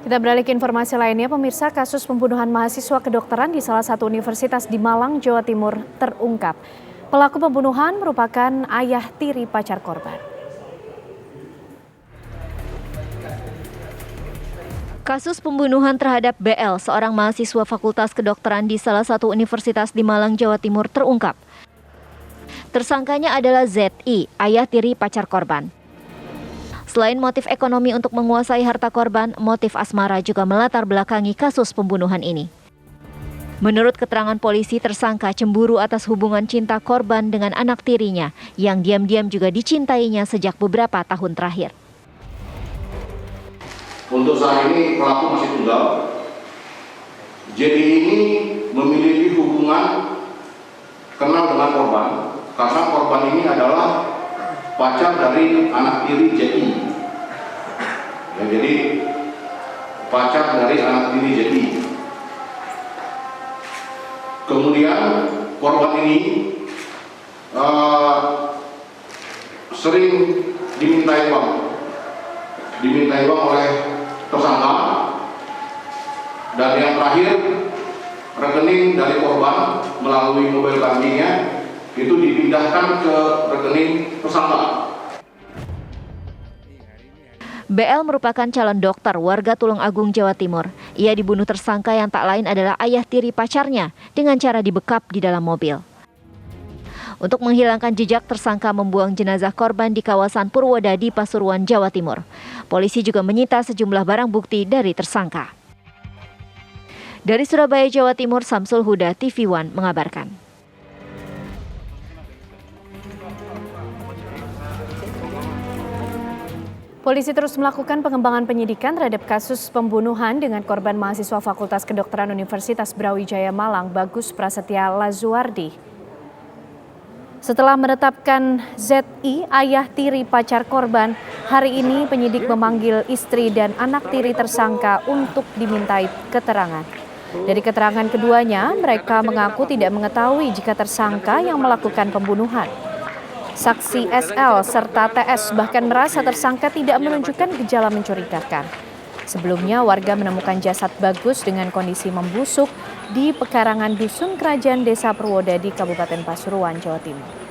Kita beralih ke informasi lainnya, pemirsa. Kasus pembunuhan mahasiswa kedokteran di salah satu universitas di Malang, Jawa Timur terungkap. Pelaku pembunuhan merupakan ayah tiri pacar korban. Kasus pembunuhan terhadap BL, seorang mahasiswa Fakultas Kedokteran di salah satu universitas di Malang, Jawa Timur terungkap. Tersangkanya adalah ZI, ayah tiri pacar korban. Selain motif ekonomi untuk menguasai harta korban, motif asmara juga melatar belakangi kasus pembunuhan ini. Menurut keterangan polisi, tersangka cemburu atas hubungan cinta korban dengan anak tirinya yang diam-diam juga dicintainya sejak beberapa tahun terakhir. Untuk saat ini pelaku masih tunggal. Jadi ini memiliki hubungan kenal dengan korban karena korban ini adalah pacar dari anak tiri JI. Ya, jadi pacar dari anak tiri JI. Kemudian korban ini sering dimintai uang oleh tersangka. Dan yang terakhir, rekening dari korban melalui mobile bankingnya itu dipindahkan ke rekening tersangka. BL merupakan calon dokter warga Tulungagung, Jawa Timur. Ia dibunuh tersangka yang tak lain adalah ayah tiri pacarnya dengan cara dibekap di dalam mobil. Untuk menghilangkan jejak, tersangka membuang jenazah korban di kawasan Purwodadi, Pasuruan, Jawa Timur. Polisi juga menyita sejumlah barang bukti dari tersangka. Dari Surabaya, Jawa Timur, Samsul Huda, TV One mengabarkan. Polisi terus melakukan pengembangan penyidikan terhadap kasus pembunuhan dengan korban mahasiswa Fakultas Kedokteran Universitas Brawijaya Malang, Bagus Prasetya Lazuardi. Setelah menetapkan ZI, ayah tiri pacar korban, hari ini penyidik memanggil istri dan anak tiri tersangka untuk dimintai keterangan. Dari keterangan keduanya, mereka mengaku tidak mengetahui jika tersangka yang melakukan pembunuhan. Saksi SL serta TS bahkan merasa tersangka tidak menunjukkan gejala mencurigakan. Sebelumnya, warga menemukan jasad Bagus dengan kondisi membusuk di pekarangan Dusun Kerajaan Desa Purwodadi, Kabupaten Pasuruan, Jawa Timur.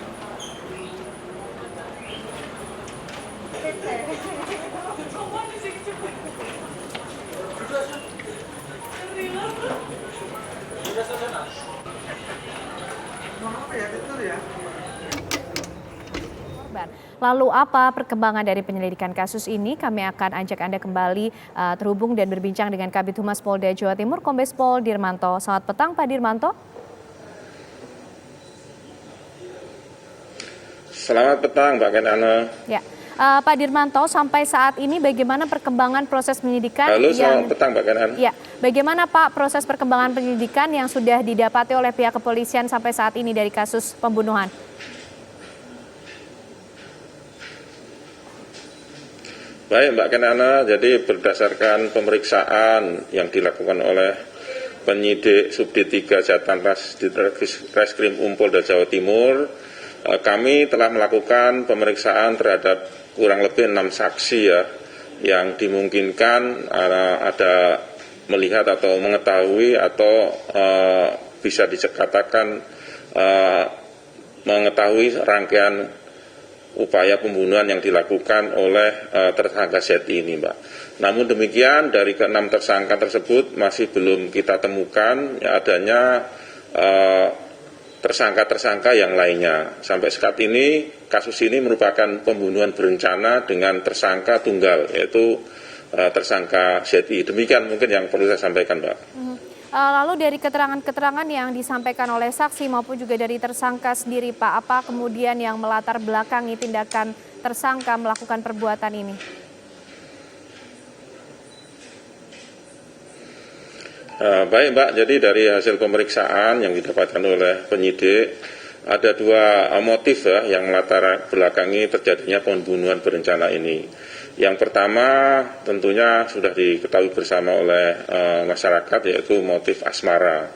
Lalu apa perkembangan dari penyelidikan kasus ini? Kami akan ajak Anda kembali terhubung dan berbincang dengan Kabid Humas Polda Jawa Timur, Kombes Pol Dirmanto. Selamat petang, Pak Dirmanto. Selamat petang, Mbak Kenana. Ya, Pak Dirmanto, sampai saat ini bagaimana perkembangan proses penyidikan? Halo, selamat petang, Mbak Kenana. Ya, bagaimana Pak proses perkembangan penyidikan yang sudah didapati oleh pihak kepolisian sampai saat ini dari kasus pembunuhan? Baik, Mbak Kenana, jadi berdasarkan pemeriksaan yang dilakukan oleh penyidik Subdit 3 Jatanras di Reskrim Polda Jawa Timur, kami telah melakukan pemeriksaan terhadap kurang lebih 6 saksi ya, yang dimungkinkan ada melihat atau mengetahui atau bisa dikatakan mengetahui rangkaian upaya pembunuhan yang dilakukan oleh tersangka Z ini, Mbak. Namun demikian, dari ke-6 tersangka tersebut masih belum kita temukan adanya tersangka-tersangka yang lainnya. Sampai saat ini, kasus ini merupakan pembunuhan berencana dengan tersangka tunggal, yaitu tersangka ZI. Demikian mungkin yang perlu saya sampaikan, Mbak. Lalu dari keterangan-keterangan yang disampaikan oleh saksi maupun juga dari tersangka sendiri, Pak, apa kemudian yang melatar belakangi tindakan tersangka melakukan perbuatan ini? Baik, Mbak, jadi dari hasil pemeriksaan yang didapatkan oleh penyidik, ada 2 motif ya yang melatar belakangi terjadinya pembunuhan berencana ini. Yang pertama tentunya sudah diketahui bersama oleh masyarakat, yaitu motif asmara.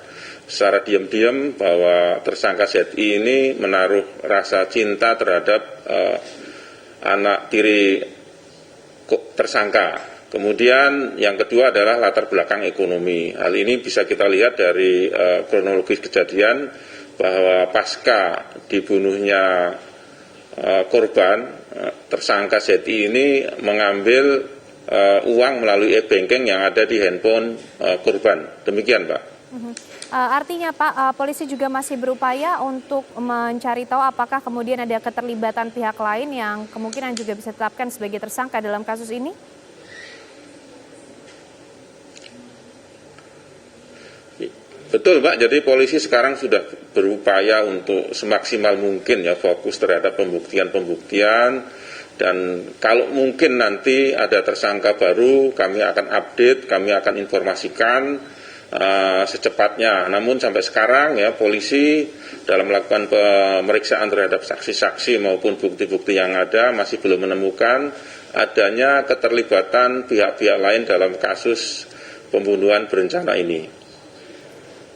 Secara diam-diam bahwa tersangka ZI ini menaruh rasa cinta terhadap anak tiri tersangka Kemudian yang kedua adalah latar belakang ekonomi. Hal ini bisa kita lihat dari kronologis kejadian bahwa pasca dibunuhnya korban, tersangka ZI ini mengambil uang melalui e-banking yang ada di handphone korban. Demikian, Pak. Artinya Pak, polisi juga masih berupaya untuk mencari tahu apakah kemudian ada keterlibatan pihak lain yang kemungkinan juga bisa ditetapkan sebagai tersangka dalam kasus ini? Betul, Pak. Jadi polisi sekarang sudah berupaya untuk semaksimal mungkin ya fokus terhadap pembuktian-pembuktian, dan kalau mungkin nanti ada tersangka baru kami akan update, kami akan informasikan secepatnya. Namun sampai sekarang ya polisi dalam melakukan pemeriksaan terhadap saksi-saksi maupun bukti-bukti yang ada masih belum menemukan adanya keterlibatan pihak-pihak lain dalam kasus pembunuhan berencana ini.